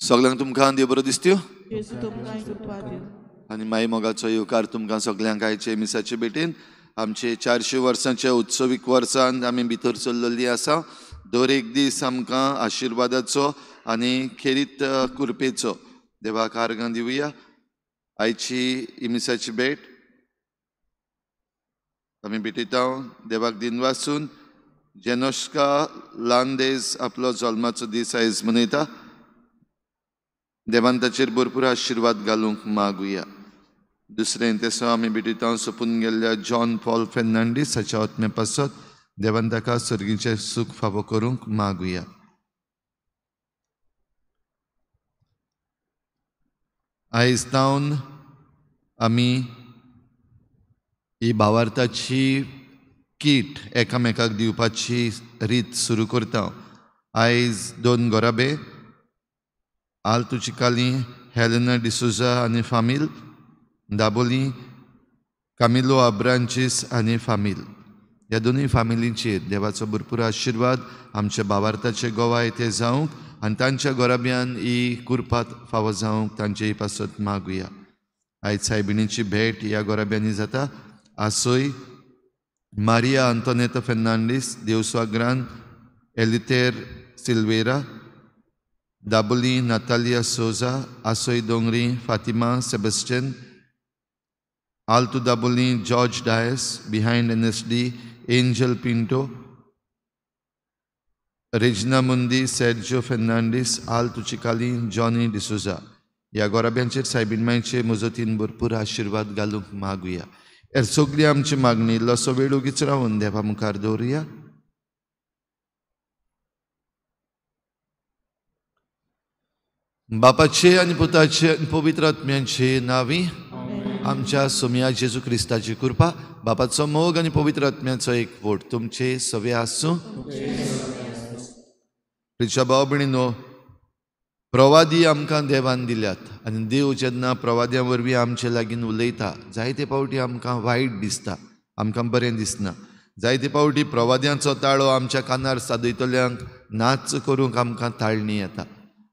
सगळ्यांक तुमकां देव बरो दिसत्यो येसू तुमकां कृपा दिवं. आनी माई मोगाचो येवकार तुमकां सगळ्यांक आयचे मिसाचे भेटेन आमचे 400 वर्सांच्या उत्सवीक वर्सान आमी भितर चल्लेली आसा. दर एक दीस आमकां आशिर्वादाचो आनी खेरीत कृपेचो देवाक आर्गां दिवया. आयची ही मिसाची भेट आमी भेटयता देवाक दिन वाचून. जेनोश्का लांदेज आपलो जल्माचो दीस आयज मनयता. देवान ताचेर भरपूर आशिर्वाद घालूंक मागुया. दुसरें तेसो आमी भेटयता सोपून गेल्ल्या जॉन पॉल फेर्नांडीस हाच्या आत्मे पासत देवान ताका सर्गीचें सूख फावो करूंक मागुया. आयज जावन आमी ही भावार्थाची कीट एकामेकाक दिवपाची रीत सुरू करता. आयज 2 गोराबे आल्तो चिकाली हेलेना डिसोजा आनी फामील, दाबोली कामिलो आब्रांचीस आनी फामील ह्या दोनूय फामिलींचेर देवाचो भरपूर आशिर्वाद आमच्या भावार्थाचे गोवाय ते जावंक आनी तांच्या गोराब्यान ही कुरपात फावो जावंक तांचे ही पासत मागुया. आयज सायबिणीची भेट ह्या गोराब्यांनी जाता. आसोय मारिया आंतोनेतो फेर्नांडीस देवस्वाग्रान एलितेर सिल्वेरा, दाबोली नातालिया सोजा, आसोय दोंगरी फातिमा सेबेस्टियन, आल्तो दाबोली जॉर्ज डायस, बिहाइंड NSD एंजल पिंटो, रेजिना मुंदी सेर्जिओ फेर्नांडीस, आल्तो चिकाली जॉनी डिसोजा ह्या गोराब्यांचेर सायबिणमायचे मजतीन भरपूर आशिर्वाद घालूंक मागुया. हेर सगळी आमची मागणी इल्लोसो वेळ उगीच रावन देवा मुखार दवरुया. बापाचे आनी पुताचे आनी पवित्र आत्म्यांचे नांवी आमच्या सोम्या जेजू क्रिस्ताची कृपा, बापाचो मोग आनी पवित्र आत्म्याचो एकवट तुमचे सवे आसूं. प्रिच्या भाव भयणीनो, प्रवादी आमकां देवान दिल्यात आनी देव जेन्ना प्रवाद्यां वरवीं आमचे लागीं उलयता जायते फावटी आमकां वायट दिसता, आमकां बरें दिसना. जायते फावटी प्रवाद्यांचो ताळो आमच्या कानार सादयतल्यांक नाच करूंक आमकां ताळणी येता.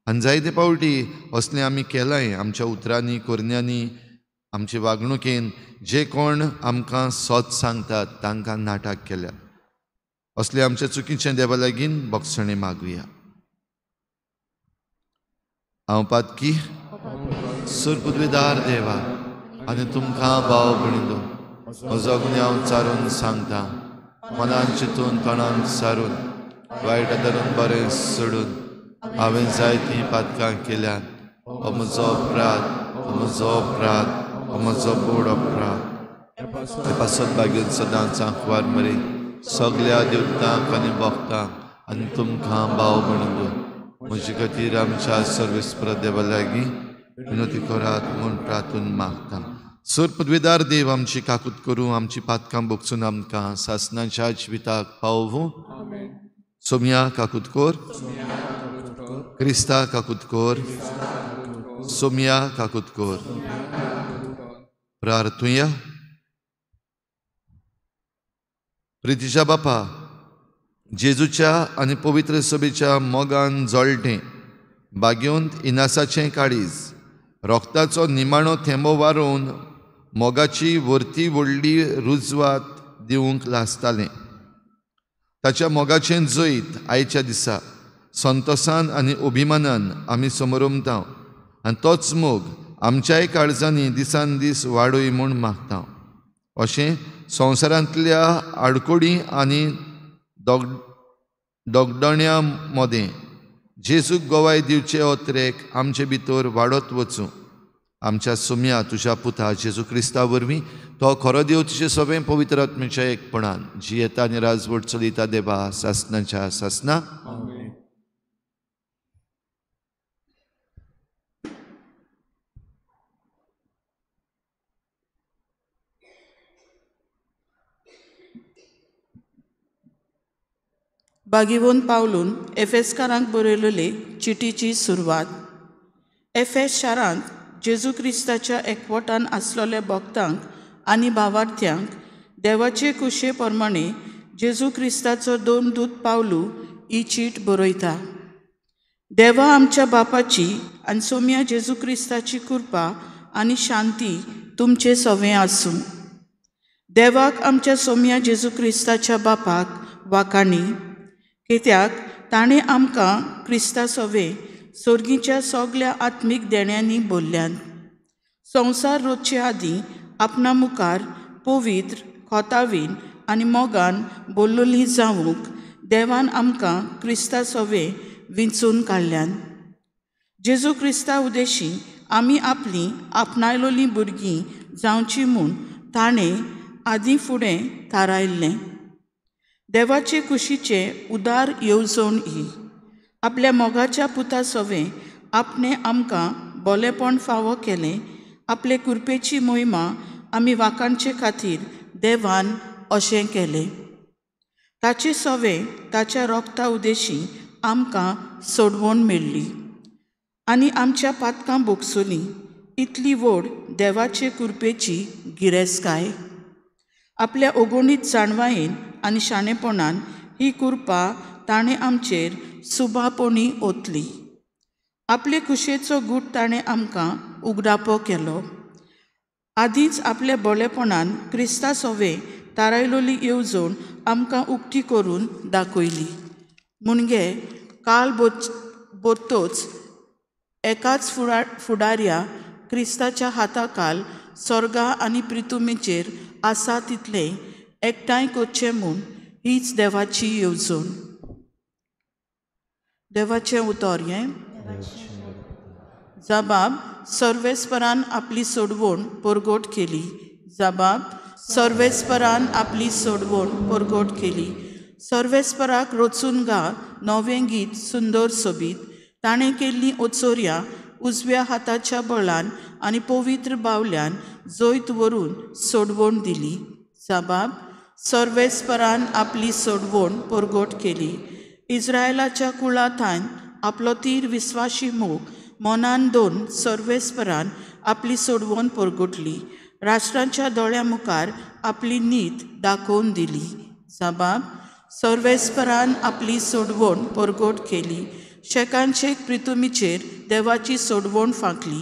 आनी जायते फावटी असलें आमी केलांय आमच्या उतरांनी कोरण्यांनी आमचे वागणुकेन. जे कोण आमकां सोच सांगतात तांकां नाटक केल्या. असले आमचे चुकीचें देवा लागीं बोगसणे मागुया. हांव पातकी सुरपुद्वेदार देवा आनी तुमकां भाव भयणीनो म्हजो गुन्यांव हांव चारून सांगता. मनान चिंतून तोंडान सारून वायट धरून बरें सोडून हांवें जायतीं पातकां केल्यात. हो म्हजो अपराध, हो म्हजो अपराध, हो म्हजो बोड अपराध. हे पासत बागेन सदांच आंखवार मरे सगळ्या देवतांक आनी भक्तांक आनी तुमकां भाव भयणीनो म्हजे खातीर आमच्या सर्वेस्पर देवा लागीं विनोती करात म्हूण प्रार्थून मागता. सर पदवेदार देव आमची काकूत करूं, आमची पातकां बोगसून आमकां सासणाच्या जिविताक पावूं. सोम्या काकूत कोर, क्रिस्ता काकूत कोर, सोम्या काकूत कोर. प्रार्थुया. प्रितीच्या बापा, जेजूच्या आनी पवित्र सभेच्या मोगान जोळटें बाग्योंत इनासाचें काळीज रोगताचो निमाणो थेंबो वारोवन मोगाची वर्ती व्हडली रुजवात दिवंक लासतालें. ताच्या मोगाचें जैत आयच्या दिसा संतोसान आनी अभिमानान आमी समोरमता आनी तोच मोग आमच्याय काळजांनी दिसान दीस वाडोय म्हूण मागता. अशें संवसारांतल्या आडकोडी आनी दोगडण्या मोदें जेजूक गोवाय दिवचे ओत्रेक आमचे भितर वाडत वचूं. आमच्या सोम्या तुज्या पुता जेजू क्रिस्ता वरवीं तो खरो देव तुजे सगळें पवित्र आत्म्याच्या एकपणान जियेता आनी राजवट चलयता देवा सासणाच्या सासना. बागिवोन पावलून एफेसकारांक बरयलेले चिटीची सुरवात. एफेस शारांत जेजू क्रिस्ताच्या एकवटान आसलोल्या भक्तांक आनी भावार्थ्यांक देवाचे कुशे प्रमाणे जेजू क्रिस्ताचो 2 दूत पावलू ही चीट बरयता. देवा आमच्या बापाची आनी सोम्या जेजू क्रिस्ताची कृपा आनी शांती तुमचे सवे आसूं. देवाक आमच्या सोम्या जेजू क्रिस्ताच्या बापाक वाखाणी, कित्याक ताणें आमकां क्रिस्ता सवे सोर्गीच्या सगल्या आत्मीक देण्यांनी भरल्यान. संवसार रचचे आदीं आपणा मुखार पवित्र, खोतावीन आनी मोगान बोल्लोली जावूंक देवान आमकां क्रिस्ता सवे विंचून काडल्यान. जेजू क्रिस्ता उदेशी आमी आपलीं आपणायलोलीं भुरगीं जावची म्हूण ताणें आदीं फुडें थारायल्लें. देवाचे कुशीचे उदार येवजण ही आपल्या मोगाच्या पुता सवे आपणें आमकां बोलेपण फावो केलें. आपले कृपेची मोहिमा आमी वाखाणचे खातीर देवान अशें केलें. ताचे सवे ताच्या रोगता उदेशी आमकां सोडवण मेळ्ळी आनी आमच्या पातकां भोगसुलीं. इतली व्हड देवाचे कृपेची गिरेस्तकाय. आपल्या ओगोणीत जाणवायेन आनी शाणेपणान ही कृपा ताणें आमचेर सुभापणी ओतली. आपले कुशेचो गूट ताणें आमकां उगडापो केलो. आदींच आपल्या बोळेपणान क्रिस्ता सवे थारायलोली येवजण आमकां उक्ती करून दाखयली. मुणगे काल बोत्तोच एकाच फुडाऱ्या क्रिस्ताच्या हाताखाल स्वर्गा आनी पृथ्वीचेर आसा तितले एकठांय करचें म्हूण हीच देवाची येवजण. देवाचें उतर हें जबाब सर्वेस्परान आपली सोडवण परगोट केली. जबाब सर्वेस्परान आपली सोडवण परगोट केली. सर्वेस्पराक रचून गा नवें गीत सुंदर सोबीत. ताणें केल्लीं ओचोऱ्या उजव्या हाताच्या बळान आनी पवित्र बावल्यान जैत व्हरून सोडवण दिली. जबाब सर्वेस्परान आपली सोडवण परगोट केली. इस्रायलाच्या कुळांतान आपलो तीर विस्वाशी मोग मोनान दोन सर्वेस्परान आपली सोडवण परगोटली. राष्ट्रांच्या दोळ्या मुखार आपली नीत दाखोवन दिली. जबाब सर्वेस्परान आपली सोडवण परगोट केली. शेकांचे पृथ्वीचेर देवाची सोडवण फांकली.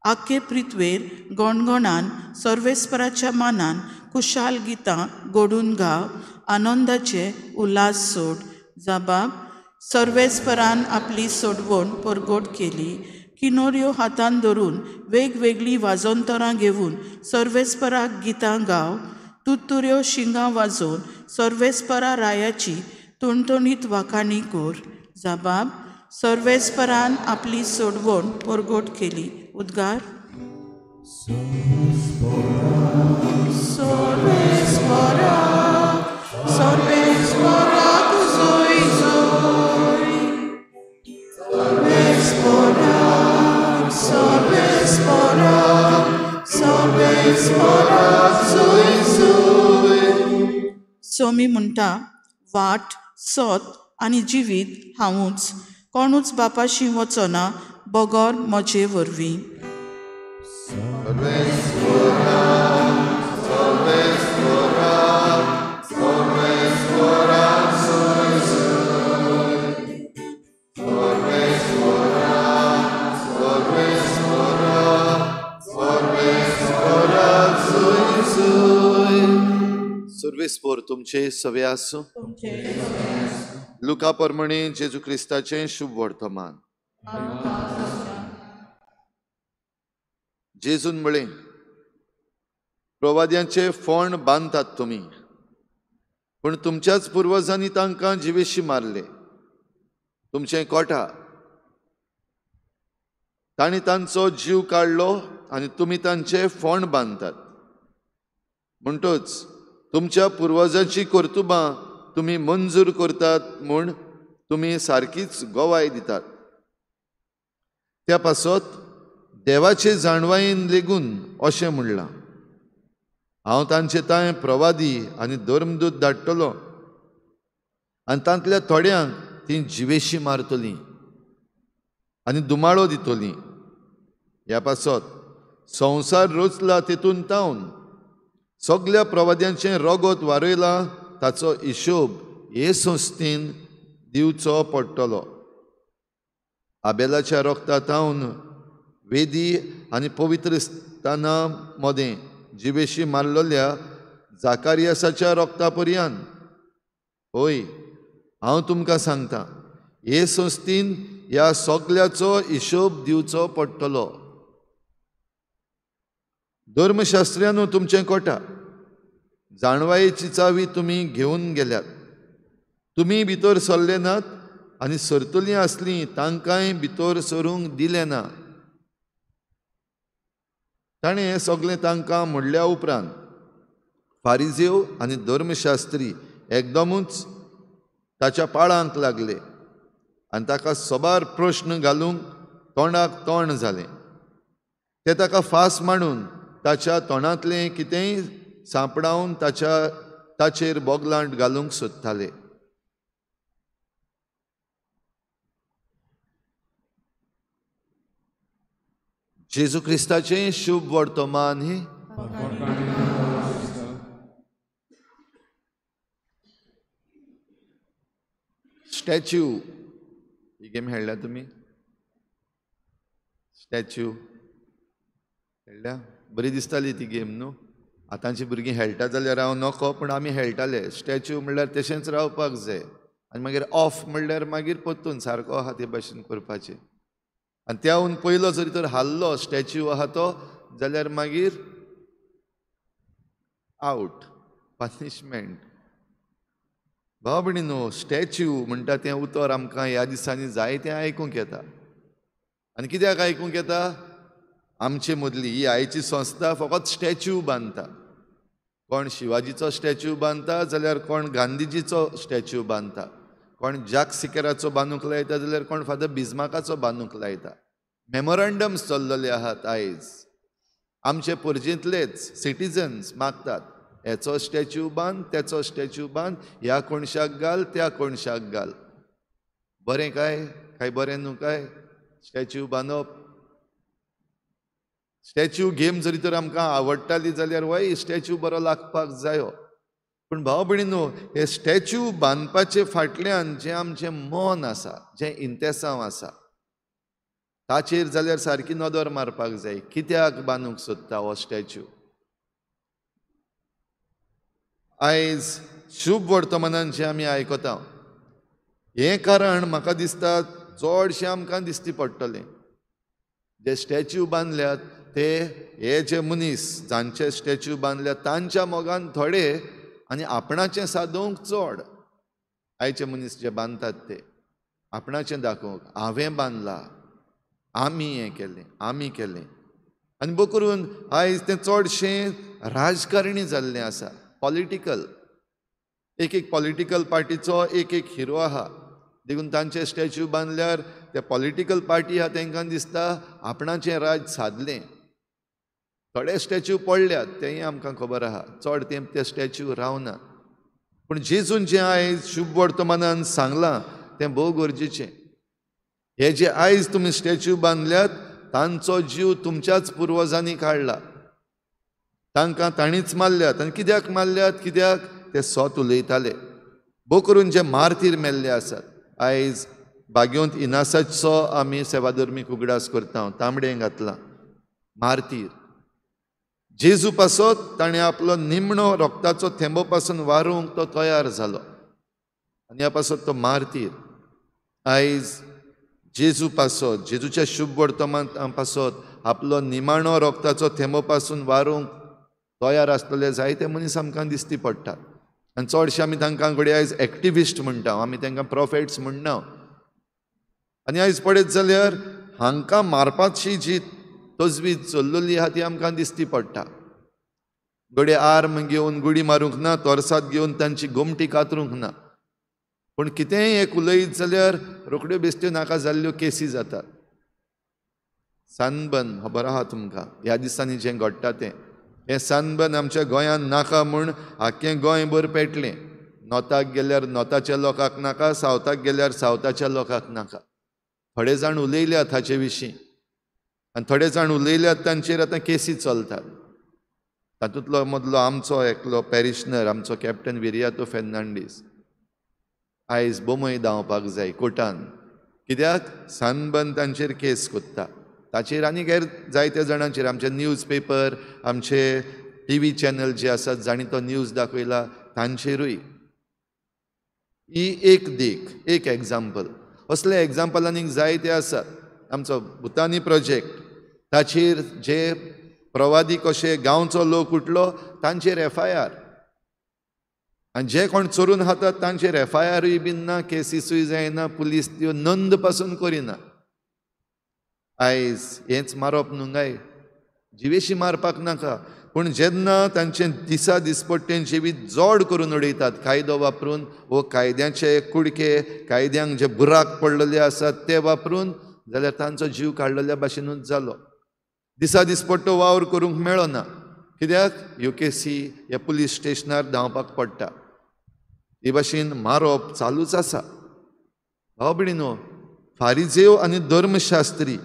आख्खे पृथ्वेर गोणगोणान सर्वेस्पराच्या मानान कुशाल गितां घडून गाव. आनंदाचे उल्हास सोड. जबाब सर्वेस्परान आपली सोडवण परगोट केली. किनोऱ्यो हातान धरून वेगवेगळीं वाजोंतरां घेवन सर्वेस्पराक गितां गाव. तुत्तुऱ्यो शिंगां वाजोवन सर्वेस्परा रायाची तुणतुणीत वाखाणी कोर. जबाब सर्वेस्परान आपली सोडवण परगोट केली. उद्गार सोमी म्हणटा वाट सोत आनी जिवीत हांवूच. कोणूच बापाशी वचना बोगोर म्हजे वरवीं. सर्वेस्पोर तुमचे सवे आसूं. लुका प्रमाणे जेजू क्रिस्ताचें शुभ वर्तमान. जेजून म्हळें प्रवाद्यांचे फोंड बांदतात तुमी, पूण तुमच्याच पुर्वजांनी तांकां जिवेशी मारले. तुमचें कोटा तांणी तांचो जीव काडलो आनी तुमी तांचे फोंड बांदतात. म्हणटच तुमच्या पुर्वजांची कर्तुबां तुमी मंजूर करतात म्हूण तुमी सारकीच गोवाय दितात. त्या पासत देवाचे जाणवायेन लेगून अशें म्हणलां, हांव तांचे तांय प्रवादी आनी धर्मदूत धाडटलों आनी तांतल्या थोड्यांक तीं जिवेशी मारतलीं आनी दुमाळो दितलीं. ह्या पासत संवसार रचला तेतून तावन सगल्या प्रवाद्यांचें रोगत वारयलां ताचो हिशोब हे संस्थेन दिवचो पडटलो. आबेलाच्या रोगतांतावन वेदी आनी पवित्र स्थाना मदें जिवेशी मारलेल्या जाकारियासाच्या रोगता पर्यंत होय हांव तुमकां सांगतां हे संस्थीन ह्या सगल्याचो हिशोब दिवचो पडटलो. धर्मशास्त्र्यानू तुमचें कोटा जाणवायेची चावी तुमी घेवन गेल्यात. तुमी भितर सरले नात आनी सरतलीं आसलीं तांकांय भितर सरूंक दिलें ना. ताणें हें सगळें तांकां म्हणल्या उपरांत फारिजेव आनी धर्मशास्त्री एकदमूच ताच्या पाळांक लागले आनी ताका सोबार प्रश्न घालूंक तोंडाक तोंड जालें. ते ताका फास मांडून ताच्या तोंडांतलें कितेंय सांपडावन ताचेर बोगलांट घालूंक सोदताले. जेजू क्रिस्ताचें शुभ वर्तमान हे स्टॅच्यू ही गेम खेळ्ळ्या तुमी? स्टॅच्यू खेळ्ळ्या? बरी दिसताली ती गेम न्हू. आतांची भुरगीं खेळटा जाल्यार हांव नको पूण आमी खेळटाले. स्टॅच्यू म्हणल्यार तशेंच रावपाक जाय आनी मागीर ऑफ म्हणल्यार मागीर परतून सारको आहा ते भाशेन करपाचें. आनी त्याहून पयलो जरी तर हारलो स्टॅच्यू आहा तो जाल्यार मागीर आवट, पनिशमेंट. भाव भयणीनो, स्टॅच्यू म्हणटा तें उतर आमकां ह्या दिसांनी जायतें आयकूंक येता. आनी कित्याक आयकूंक येता? आमचे मदली ही आयची संस्था फकत स्टॅच्यू बांदता. कोण शिवाजीचो स्टॅच्यू बांदता जाल्यार कोण गांधीजीचो स्टॅच्यू बांदता, कोण जॅक सिकेराचो बांदूंक लायता जाल्यार कोण फादर बिस्मार्काचो बांदूंक लायता. मेमोरंडम्स चल्लेले आहात आयज. आमचे परजेंतलेच सिटिजन्स मागतात हेचो स्टॅच्यू बांद, तेचो स्टॅच्यू बांद, ह्या कोणशाक घाल, त्या कोणशाक घाल. बरें काय बरें न्हू काय स्टॅच्यू बांदप? स्टॅच्यू गेम जरी तर आमकां आवडटाली जाल्यार वय स्टॅच्यू बरो लागपाक जायो. पूण भाव भयणीनो, हे स्टॅच्यू बांदपाचे फाटल्यान जें आमचें मन आसा, जें इंतेसांव आसा, ताचेर जाल्यार सारकी नदर मारपाक जाय. कित्याक बांदूंक सोदता हो स्टॅच्यू? आयज शुभ वर्तमानान जें आमी आयकता हें कारण म्हाका दिसता चडशें आमकां दिसती पडटलें. जे स्टॅच्यू बांदल्यात ते हे जे मनीस जांचे स्टॅच्यू बांदल्यात तांच्या मोगान थोडे आनी आपणाचें सादोवंक चड. आयचे मनीस जे बांदतात ते आपणाचें दाखोवंक हांवें बांदलां, आमी हें केलें, आमी केलें. आनी बो करून आयज तें चडशें राजकारणी जाल्लें आसा, पॉलिटिकल. एक पॉलिटिकल पार्टीचो एक हिरो आहा, देखून तांचे स्टॅच्यू बांदल्यार ते पॉलिटिकल पार्टी आहा तांकां दिसता आपणाचें राज सादलें. थोडे स्टॅच्यू पडल्यात तेंय आमकां खबर आहा, चड तेंप ते स्टॅच्यू रावना. पूण जेजून जें आयज शुभ वर्तमानान सांगलां तें भोव गरजेचें. हे जे आयज तुमी स्टॅच्यू बांदल्यात तांचो जीव तुमच्याच पुर्वजांनी काडला. तांकां तांणीच मारल्यात. आनी कित्याक मारल्यात? कित्याक ते सोत उलयताले. भोव करून जे मारतीर मेल्ले आसात. आयज बागेंत इनासाचो आमी सेवाधर्मीक उगडास करता, तांबडें घातलां. मारतीर जेजू पासत ताणें आपलो निमणो रोगताचो थेंबो पासून वारूंक तो तयार जालो आनी ह्या पासत तो मारतीर. आयज जेजू पासत, जेजूच्या शुभ वर्तमान पासत आपलो निमाणो रोगताचो थेंबो पासून वारूंक तयार आसलेले जायते मनीस आमकां दिसती पडटात. आनी चडशे आमी तांकां घडये आयज एक्टिविस्ट म्हणटा, आमी तांकां प्रॉफेट्स म्हणना. आनी आयज पळयत जाल्यार हांकां मारपाची जी तजवीज चल्लेली आहा ती आमकां दिसती पडटा. घडये आर्म घेवन गुडी मारूंक ना, तोरसाद घेवन तांची गोमटी कातरूंक ना. पूण कितेंय एक उलयत जाल्यार रोखड्यो बेश्ट्यो नाका जाल्ल्यो केसी जातात. सनबर्न खबर आहा तुमकां? ह्या दिसांनी जें घडटा तें हें सनबर्न आमच्या गोंयांत नाका म्हूण आख्खें गोंयभर पेटलें. नॉर्थाक गेल्यार नॉर्थाच्या लोकांक नाका, सावथाक गेल्यार सावथाच्या लोकांक नाका. थोडे जाण उलयल्यात हाचे विशीं आनी थोडे जाण उलयल्यात तांचेर आतां केसी चलतात. तातूंतलो मदलो आमचो एकलो पॅरिशनर, आमचो कॅप्टन विरियातो फेर्नांडीस आयज बोमय धांवपाक जाय कोर्टान. कित्याक सनबर्न तांचेर केस कोत्ता, ताचेर आनी हेर जायत्या जाणांचेर, आमचे न्यूज पेपर, आमचे TV चॅनल जे आसात जाणी तो न्यूज दाखयला तांचेरूय. ही एक देख, एक एग्जाम्पल. असले एग्जाम्पल आनीक जायते आसात. आमचो भुतानी प्रोजेक्ट, ताचेर जे प्रवादी कशे गांवचो लोक उठलो तांचेर FIR, आनी जे कोण चोरून खातात तांचेर FIRूय बीन ना, केसीसूय जायना, पुलीस त्यो नोंद पासून करिना. आयज हेंच मारप न्हू काय, जिवेशी मारपाक नाका, पूण जेन्ना तांचे दिसा दिसपट्टेन जिवीत जोड करून उडयतात कायदो वापरून, वो कायद्याचे कुडके, कायद्यांक जे बुराक पडलेले आसात ते वापरून, जाल्यार तांचो जीव काडलेल्या भाशेनूच जालो. दिसा दिसपट्टो वावर करूंक मेळना, कित्याक UKC ह्या पुलीस स्टेशनार धांवपाक पडटा. हे भाशेन मारप चालूच आसा. भाव भयणीनो, फारिजेव आनी धर्मशास्त्री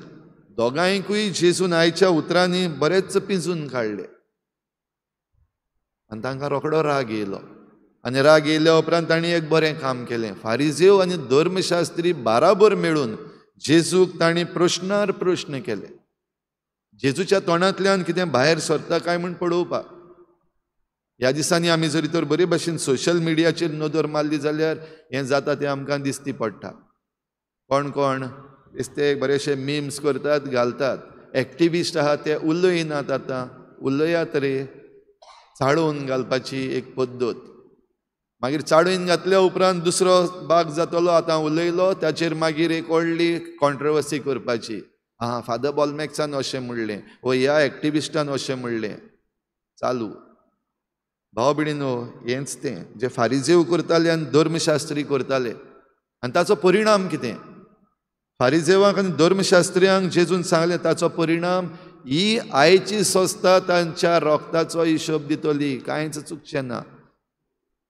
दोगांयकूय जेजून आयच्या उतरांनी बरेच पिंजून काडले, आनी तांकां रोखडो राग येयलो. आनी राग येयल्या उपरांत तांणी एक बरें काम केलें. फारिजेव आनी धर्मशास्त्री बाराबर मेळून जेजूक तांणी प्रश्नार प्रश्न केले. जेजूच्या तोंडांतल्यान कितें भायर सरता काय म्हूण पळोवपाक. ह्या दिसांनी आमी जरी तर बरे भाशेन सोशल मिडियाचेर नदर मारली जाल्यार हें जाता तें आमकां दिसती पडटा. कोण कोण बेश्टे बरेशे मिम्स करतात, घालतात. एक्टिविस्ट आहा ते उलयनात, आतां उलयात रे. चाळोवन घालपाची एक पद्दत. मागीर चाळोवन घातल्या उपरांत दुसरो भाग जातलो, आतां उलयलो ताचेर मागीर एक व्हडली कॉन्ट्रोवर्सी करपाची. फादर बॉलमॅक्सान अशें म्हणलें, वो ह्या एक्टिविस्टान अशें म्हणलें. चालू. भाव भयणीनो, हेंच तें जे फारिजेव करताले आनी धर्मशास्त्री करताले, आनी ताचो परिणाम कितें? फारिजेवांक आनी धर्मशास्त्रियांक जेजून सांगलें ताचो परिणाम ही आयची संस्था तांच्या रोगताचो हिशोब दितली, कांयच चुकचें ना.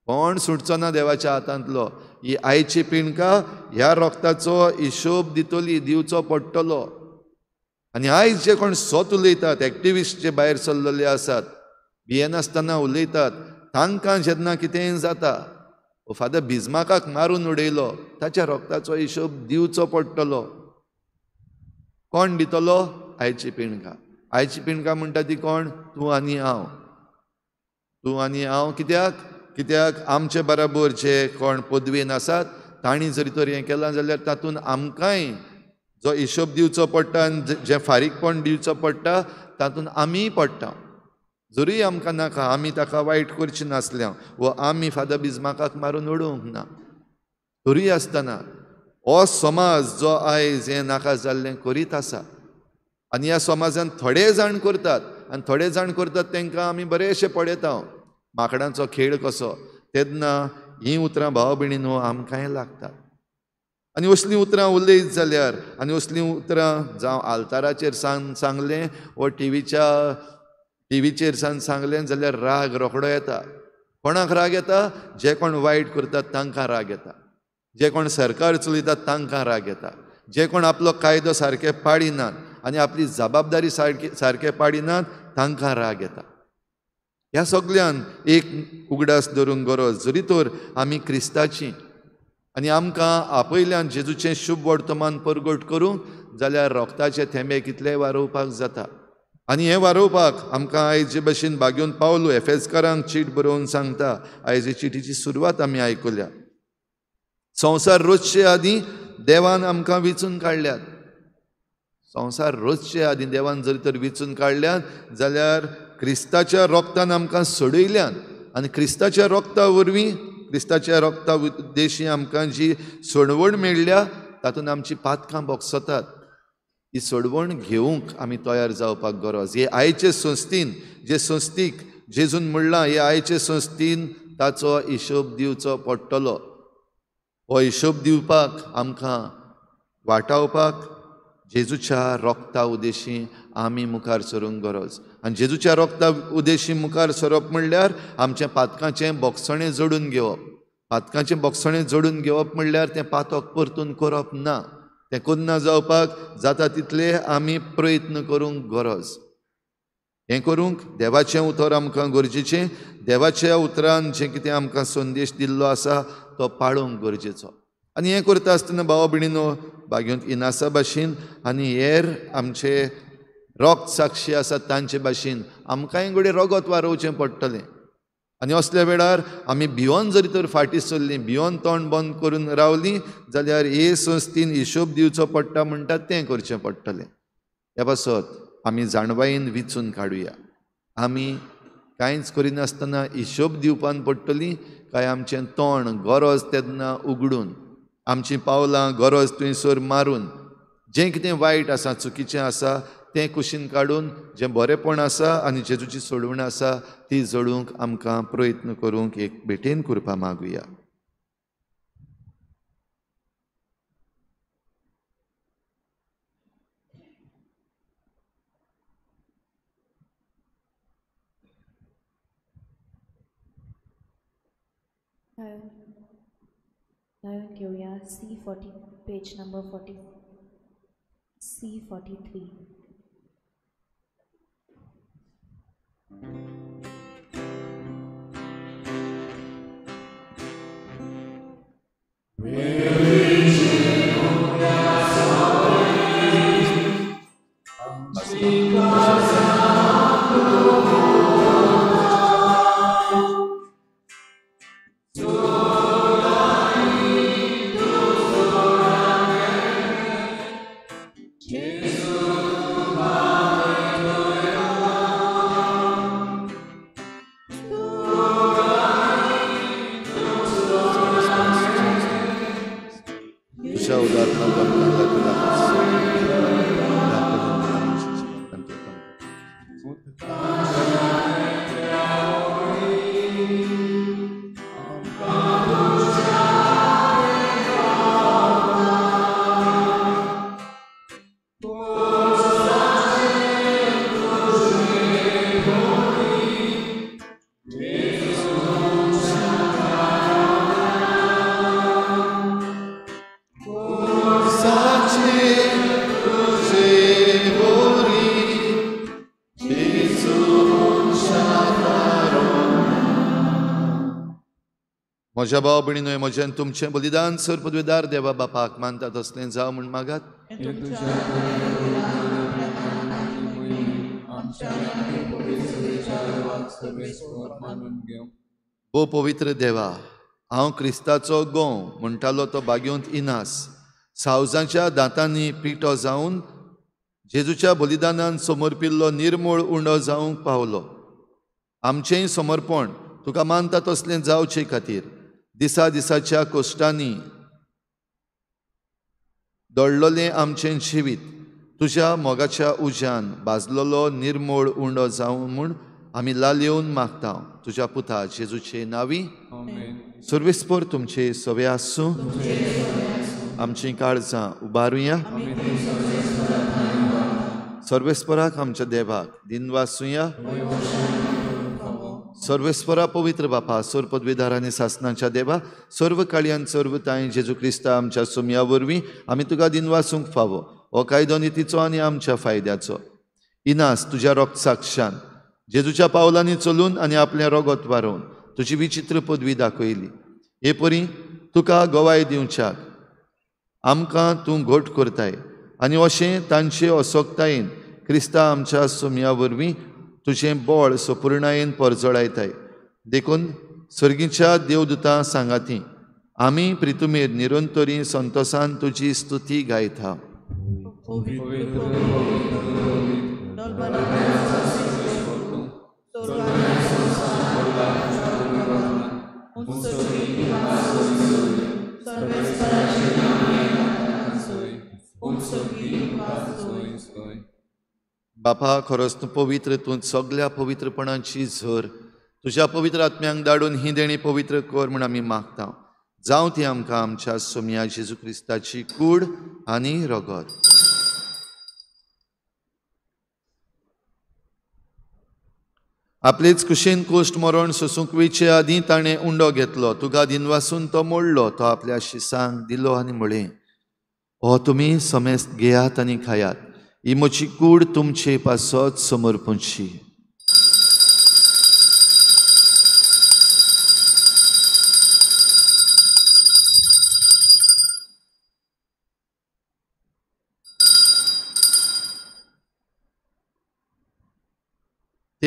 कोण सुटचो ना देवाच्या हातांतलो. ही आयची पिणकां ह्या रोगताचो हिशोब दितली, दिवचो पडटलो. आनी आयज जे कोण सोत उलयतात, एक्टिविस्ट जे भायर सरलेले आसात, भियेनासतना उलयतात, तांकां जेन्ना कितेंय जाता, फादर बिस्मार्काक मारून उडयलो, ताच्या रोगताचो हिशोब दिवचो पडटलो. कोण दितलो? आयची पिणकां. आयची पिणकां म्हणटा ती कोण? तूं आनी हांव. तूं आनी हांव. कित्याक आमचे बराबर जे कोण पदवेन आसात तांणी जरी तर हें केलां जाल्यार तातूंत आमकांय जो हिशोब दिवचो पडटा आनी जे फारीकपण दिवचो पडटा तातूंत आमीय पडटा. जरूय आमकां नाका, आमी ताका वायट करचें नासल्या, वो आमी फादर बिस्मार्काक मारून उडोवंक ना. तरी आसतना हो समाज जो आयज हें नाका जाल्लें करीत आसा, आनी ह्या समाजान थोडे जाण करतात, आनी थोडे जाण करतात तांकां आमी बरेशे पळयता. माकडांचो खेळ कसो, तेन्ना हीं उतरां भाव भयणीनो आमकांय लागता. आनी असलीं उतरां उलयत जाल्यार, आनी असलीं उतरां जावं आल्ताराचेर सांगलें वो टीव्हीचेर सांगलें जाल्यार राग रोखडो येता. कोणाक राग येता? जे कोण वायट करतात तांकां राग येता. जे कोण सरकार चलयतात तांकां राग येता. जे कोण आपलो कायदो सारके पाडिनात आनी आपली जबाबदारी सारके पाडिनात तांकां राग येता. ह्या सगळ्यान एक उगडास धरूंक गरज. जरी तर आमी क्रिस्ताचीं आनी आमकां आपयल्यान जेजूचें शुभ वर्तमान परगट करूंक जाल्यार रोगताचे थेंबे कितलेय वारोवपाक जाता. आनी हें वारोवपाक आमकां आयज जे भशेन बागेवन पावलो, एफेसकारांक चीट बरोवन सांगता, आयज हे चिटीची सुरवात आमी आयकुल्या. संवसार रोजचे आदीं देवान आमकां वेंचून काडल्यात. संवसार रोजचे आदीं देवान जरी तर वेंचून काडल्यात जाल्यार क्रिस्ताच्या रोगतान आमकां सोडयल्यात. आनी क्रिस्ताच्या रोगता वरवीं, क्रिस्ताच्या रोगता उद्देशी आमकां जी सोडवण मेळ्ळ्या तातूंत आमची पातकां बोगसतात. ही सोडवण घेवंक आमी तयार जावपाक गरज. हे आयचे संस्थीन, जे संस्थीक जेजून म्हणलां, हे आयचे संस्थीन ताचो हिशोब दिवचो पडटलो. हो हिशोब दिवपाक आमकां वाटावपाक जेजूच्या रोगता उद्देशी आमी मुखार सरूंक गरज. आनी जेजूच्या रोगता उद्देशी मुखार सरप म्हणल्यार आमचें पातकाचें बोगसणें जोडून घेवप. पातकाचें बोगसणें जोडून घेवप म्हणल्यार तें पातक परतून करप ना. तें कन्ना जावपाक जाता तितले आमी प्रयत्न करूंक गरज. हें करूंक देवाचें उतर आमकां गरजेचें. देवाच्या उतरान जें कितें आमकां संदेश दिल्लो आसा तो पाळूंक गरजेचो. आनी हें करता आसतना भावा भयणीनो बागेंत इनासा भाशेन आनी हेर आमचे रोगत साक्षी आसात तांचे भाशेन आमकांय घडये रगत वारोवचें पडटलें आनी असल्या वेळार आमी भिवोन जरी तर फाटीं सरलीं भिवोन तोंड बंद करून रावलीं जाल्यार हे संस्थेन हिशोब दिवचो पडटा म्हणटात तें करचें पडटलें. ह्या पासत आमी जाणवायेन विचून काडुया. आमी कांयच करिनासतना हिशोब दिवपान पडटली काय आमचें तोंड गरज तेन्ना उगडून आमचीं पावलां गरज थंयसर मारून जें कितें वायट आसा चुकीचें आसा तें कुशीन काडून जें बरेंपण आसा आनी जेजूची सोडवण आसा ती जळूंक आमकां प्रयत्न करूंक एक भेटेन कृपा मागुया. घेऊया C40 पेज नंबर 40 C43. म्हज्या भाव भयणीनो म्हजें तुमचें बलिदान सर पदवेदार देवा बापाक मानता तसलें जावं म्हूण मागात. ओ पवित्र देवा, हांव क्रिस्ताचो गोव म्हणटालो तो बागेंत इनास सावजाच्या दांतांनी पिठो जावन जेजूच्या बलिदानान समर्पिल्लो निर्मळ उंडो जावंक पावलो. आमचेंय समर्पण तुका मानता तसलें जावचे खातीर दिसा दिसाच्या कश्टांनी दळलोलें आमचें जिवीत तुज्या मोगाच्या उज्यान भाजलोलो निर्मळ उंडो जावं म्हूण आमी लालयेवन मागता तुज्या पुता जेजूचे नांवी. सर्वेस्पर तुमचे सवे आसूं. आमचीं काळजां उबारुया. सर्वेस्पराक आमच्या देवाक दिनवासुया. सर्वेस्परा पवित्र बापा सर पदवीदार आनी सासणाच्या देवा सर्व काळयान सर्व ताय जेजू क्रिस्ता आमच्या सुमया वरवीं आमी तुका दिनवासूंक फावो हो कायदो नितीचो आनी आमच्या फायद्याचो. इनास तुज्या रोगत साक्षान जेजूच्या पावलांनी चलून आनी आपलें रगत वारोवन तुजी विचित्र पदवी दाखयली. हे परी तुका गोवाय दिवच्याक आमकां तूं घोट करताय आनी अशें तांचे असोक्तायेन क्रिस्ता आमच्या सुमया वरवीं तुजें बळ संपूर्णायेन परजळायताय. देखून सर्गीच्या देवदूतां सांगाती आमी प्रितुमेर निरंतरी संतोसान तुजी स्तुती गायता. बापा खरोच तूं पवित्र, तूं सगळ्या पवित्रपणाची झर तुज्या पवित्र आत्म्यांक धाडून ही देणी पवित्र कर म्हूण आमी मागता. जावं ती आमकां आमच्या सोम्या जेजू क्रिस्ताची कूड आनी रगत. आपलेच कुशेन कोश्ट मरण सोसूंक वेचे आदीं ताणें उंडो घेतलो. तुका दिनवासून तो मोडलो. तो आपल्या शिसांक दिलो आनी म्हळें, हो तुमी समेस्त घेयात आनी खायात. ही म्हजी कूड तुमचे पासत समर्पूंची.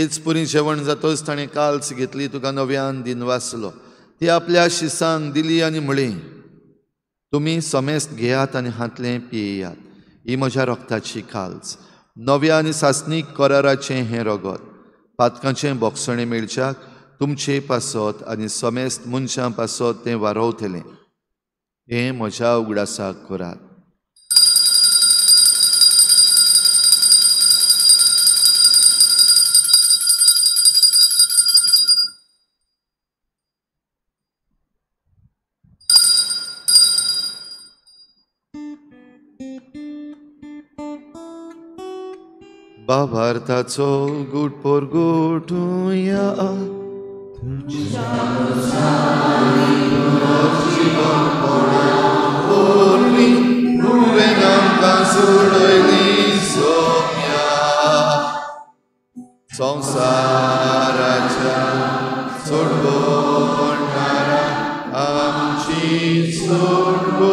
हीच पुरी जेवण जातच ताणें काल्स घेतली, तुका नव्यान दिन वाचलो. ती आपल्या शिसांक दिली आनी म्हळें, तुमी समेस्त घेयात आनी हातलें पियेयात. ही म्हज्या रोगताची काल्स, नव्या आनी सासणीक कराराचें हें रगत. पातकांचें बोगसणें मेळच्याक तुमचे पासत आनी समेस्त मनशां पासत तें वारोवतलें. हें म्हज्या उगडासाक करात. भावार्थाचो गूट पोर गुटुया. संसाराच्या सोडवणारा आमची सोडवण.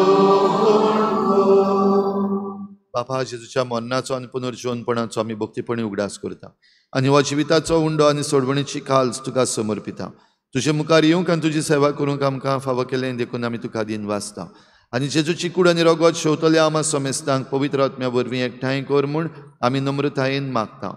बापा जेजूच्या मरणाचो आनी पुनर्जीवनपणाचो आमी भक्तीपणी उगडास करता आनी हो जिविताचो उंडो आनी सोडवणेची काल्स तुका समर्पिता. तुजे मुखार येवंक आनी तुजी सेवा करूंक आमकां फावो केलें देखून आमी तुका दिन वाचता. आनी जेजूची कूड आनी रगत शेवतल्या आमा समेस्तांक पवित्र आत्म्या वरवीं एकठांय कर म्हूण आमी नम्रतायेन मागता.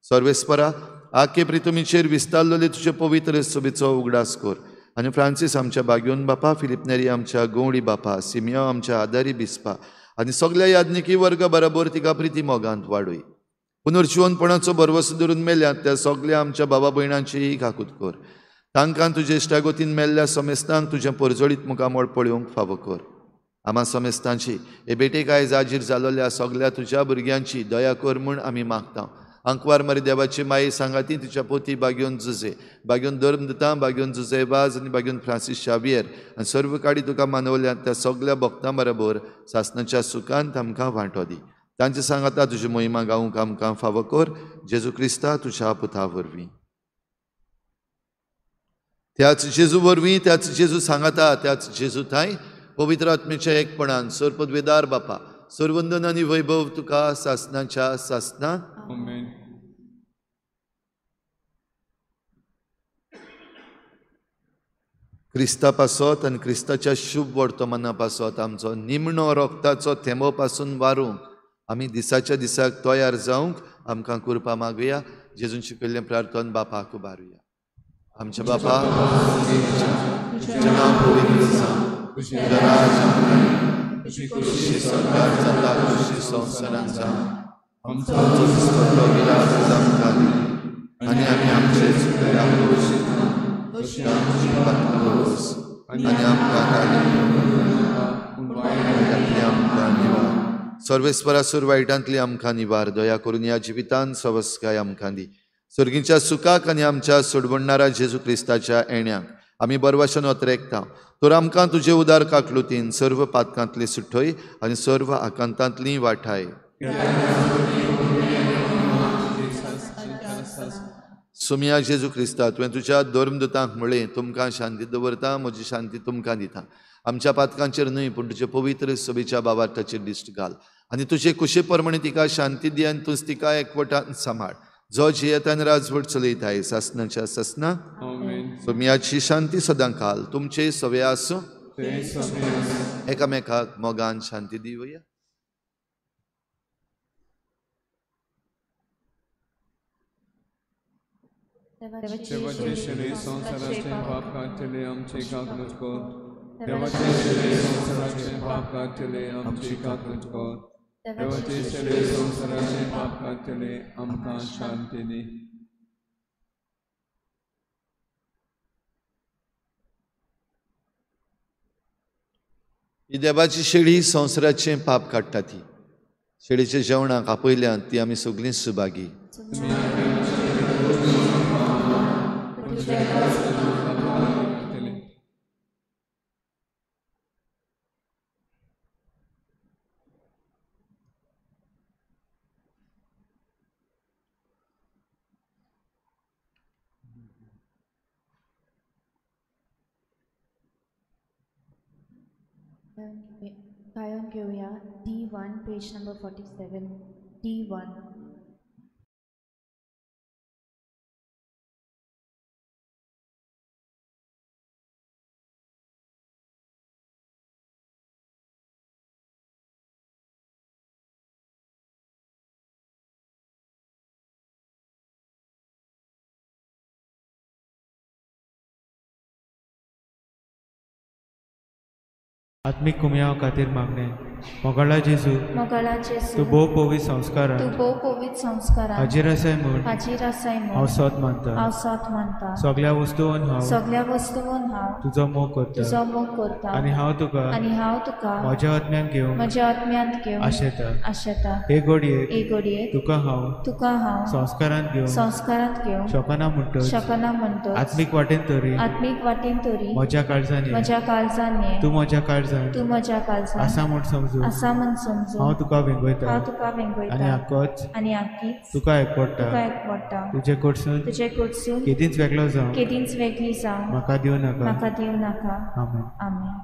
सर्वेस्परा, आखे प्रितुमीचेर विस्तारलेले तुजे पवित्र सभेचो उगडास कर. आनी फ्रांसीस आमच्या बागेवन बापा, फिलिप नेरी आमच्या गवळी बापा, सिमियो आमच्या आदारी बिस्पा आनी सगळ्या याज्ञिकी वर्ग बरोबर तिका प्रिती मोगांत वाडय. पुनर्जीवनपणाचो भरवसो धरून मेल्यात त्या सगळ्या आमच्या भावा भयणांची काकूत कर. तांकां तुजे इश्टागोतीन मेल्ल्या समेस्तांक तुजें परजळीत मुखामोळ पळोवंक फावो कर. आमा समेस्तांची हे बेटेक आयज आजीर जालोल्या सगळ्या तुज्या भुरग्यांची दया कर म्हूण आमी मागता. अंकवार मरे देवाची माई सांगाती तिच्या पोती बागेवन जुजे, बागेवन धर्मदतां, बागेवन जुजेबाज आनी बागेवन फ्रांसीस शावियर आनी सर्व काडी तुका मानवल्यात त्या सगळ्या भक्तां बरोबर सासणाच्या सुखांत आमकां वांटो दी. तांचे सांगाता तुजी मोहिमा गावूंक आमकां फावो कर. जेजू क्रिस्ता तुज्या पुता वरवीं. त्याच जेजू वरवीं, त्याच जेजू सांगाता, त्याच जेजू थाय पवित्र आत्मेच्या एकपणान सर्पद्वेदार बापा, सर्वंदन आनी वैभव तुका सासणाच्या सासणांत. आमेन. क्रिस्ता पासत आनी क्रिस्ताच्या शुभ वर्तमाना पासत आमचो निमणो रोगताचो थेंबो पासून वारूंक आमी दिसाच्या दिसाक तयार जावंक आमकां कृपा मागुया. जेजून शिकयल्लें प्रार्थना बापाक उबारुया. आमच्या बापा, तुजें नांव पवित्र जावं, तुजें राज येवं, तुजी कृशी स्वर्गांत जाता तशी संवसारांत जावं. आमचो दिसपट्टो गिराय आज आमकां दी आनी आमी आमचे चुकल्यांक दोश दिता तशी आमची पातळ दोस आनी आमकां वायटांतली आमकां निवार. सर्वेस्परासूर वायटांतली आमकां निवार. दया करून ह्या जिवितांत सवस्काय आमकां दी. सर्गीच्या सुखाक आनी आमच्या सोडवणारा जेजू क्रिस्ताच्या येण्याक आमी बरवाशेन वतरेकता. तर आमकां तुजे उदार काकलुतीन सर्व पातकांतली सुटय आनी सर्व आकांतांतली वाटाय. सुमिया जेजू क्रिस्ता, तुवें तुज्या धर्मदूतांक म्हळें, तुमकां शांती दवरता, म्हजी शांती तुमकां दिता. आमच्या पातकांचेर न्हय पूण तुजे पवित्र सभेच्या भावार्थाचेर दिश्ट घाल आनी तुजे कुशे प्रमाणे तिका शांती दी आनी तुज तिका एकवटान सांबाळ. जो जियेतान राजवट चलयताय सासणाच्या सासणां. सुमियाची शांती सदां काल तुमचे सवे आसूं. एकामेकाक मोगान शांती दिवया. देवाचे शरीर संसाराचे पाप काढले आमचे काकूत कर. देवाचे शरीर संसाराचे पाप काढले आमचे काकूत कर. देवाचे शरीर संसाराचे पाप काढले आमकां शांती दी. ही देवाची शेळी संवसाराचें पाप काडटा. ती शेळीच्या जेवणाक आपयल्यांत ती आमी सगळीं सुभागी. गायन घेऊया D1 पेज नंबर 47. D1. आत्मिक कुमयाव खातीर मागणे मोगाळा जेजू मोगाळा तूं जेजू भोव पवित्र संस्कारां तूं भोव पवित्र संस्कारां हाजीर आसाय म्हूण हाजीर आसाय हांव म्हूण सत मानता हांव सत मानता सगळ्या वस्तूंनी हांव सगळ्या वस्तूंक हांव तुजो मोग करता तुजो मोग करता आनी हांव तुका आनी हांव तुका म्हज्या आत्म्यान घेवन म्हज्या आत्म्यांत घेवन आशेता आशेता हे घडयेक एक घडयेक तुका हांव संस्कारांत घेवन संस्कारांत घेवन शकना म्हणटच शकना म्हणटच आत्मीक वाटेन तरी आत्मीक वाटेन तरी म्हज्या काळजांनी म्हज्या काळजांनी तूं म्हज्या काळजांत तूं म्हज्या काळजांत आसा म्हूण समजून आसा म्हूण समजून हांव तुका वेंगयता हांव तुका आनी वेंगयता आक्कोच आनी आख्खीच तुका एकवडटा तुका एकवडटा तुजे कडसून तुजे कडसून केदींच वेगळो जावं केदींच वेगळी जावं म्हाका दिवं नाका म्हाका दिवं नाका आमेन आमेन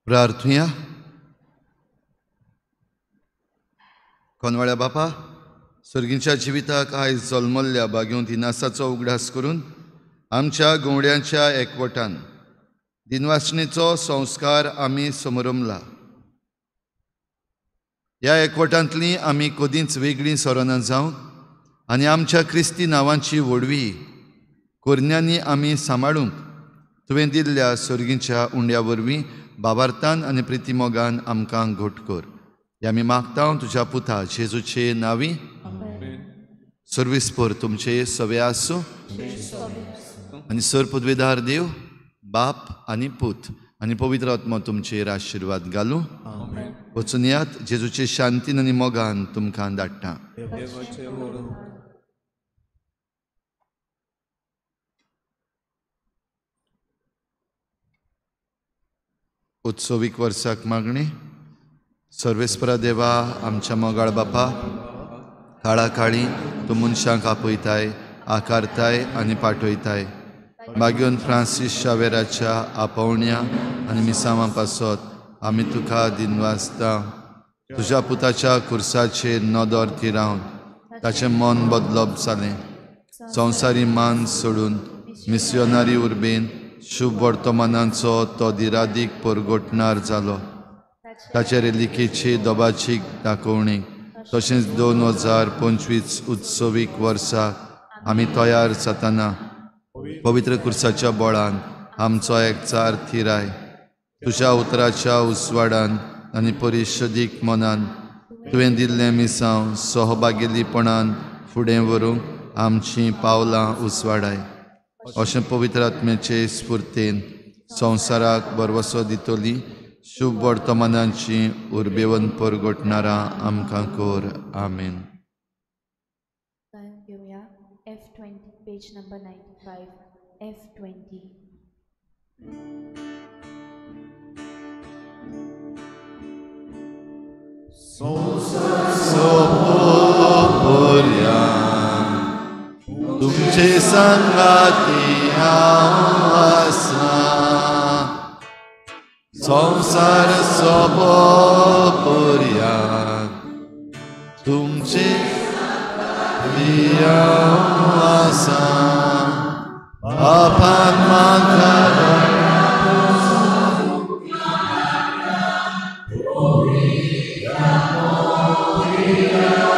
प्रार्थुया. कोनवाळ्या बापा, सर्गींच्या जिविताक आयज जल्मल्ल्या बाग्यो दिनासाचो उगडास करून आमच्या गवड्यांच्या एकवटान दिनवासणेचो संस्कार आमी समरमला. ह्या एकवटांतलीं आमी कदींच वेगळीं सोरोना जावंक आनी आमच्या क्रिस्ती नांवांची व्हडवी कोरण्यांनी आमी सांबाळूंक तुवें दिल्ल्या सर्गींच्या उंड्या वरवीं बाबार्थान आनी प्रितीमोगान आमकां घोट कर. हें आमी मागता तुज्या पुता जेजूचे नांवी. सर्विस्पर तुमचे सवे आसूं आनी सर पदवेदार देव बाप आनी पूत आनी पवित्र आत्मा तुमचेर आशिर्वाद घालूं. वचून यात जेजूचे शांतीन आनी मोगान तुमकां धाडटा. उत्सवीक वर्साक मागणी. सर्वेस्परा देवा, आमच्या मोगाळ बापा, काळा काळी तूं मनशांक आपयताय, आकारताय आनी पाठयताय. मागीर फ्रांसीस शावेराच्या आपोवण्या आनी मिसांवां पासत आमी तुका दिनवासता. तुज्या पुताच्या कुर्साचेर नदर थिरावन ताचें मन बदलप जालें. संवसारी मान सोडून मिस्योनारी उर्बेन शुभ वर्तमानाचो तो दिरादीक परगोटणार जालो. ताचे रेलिकेची दोबाची दाखोवणी तशेंच 2025 उत्सवीक वर्साक आमी तयार जाताना पवित्र कुर्साच्या बोळान आमचो एकचार थिराय. तुज्या उतराच्या उसवाडान आनी परिशदीक मनान तुवें दिल्लें मिसांव सहभागिलीपणान फुडें व्हरूंक आमचीं पावलां उसवाडाय. अशें पवित्र आत्म्याचे स्फूर्तेन संवसाराक बरवसो दितली शुभ वर्तमानांची उर्बेवन परगोटणारां आमकां कोर. आमेन. गायन घेऊया F20 पेज नंबर 95 F20. तुमचे संगाती हांव आसा. संसार सोंपोपर्यंत तुमचे हांव आसा. पापान म्हाका Yeah.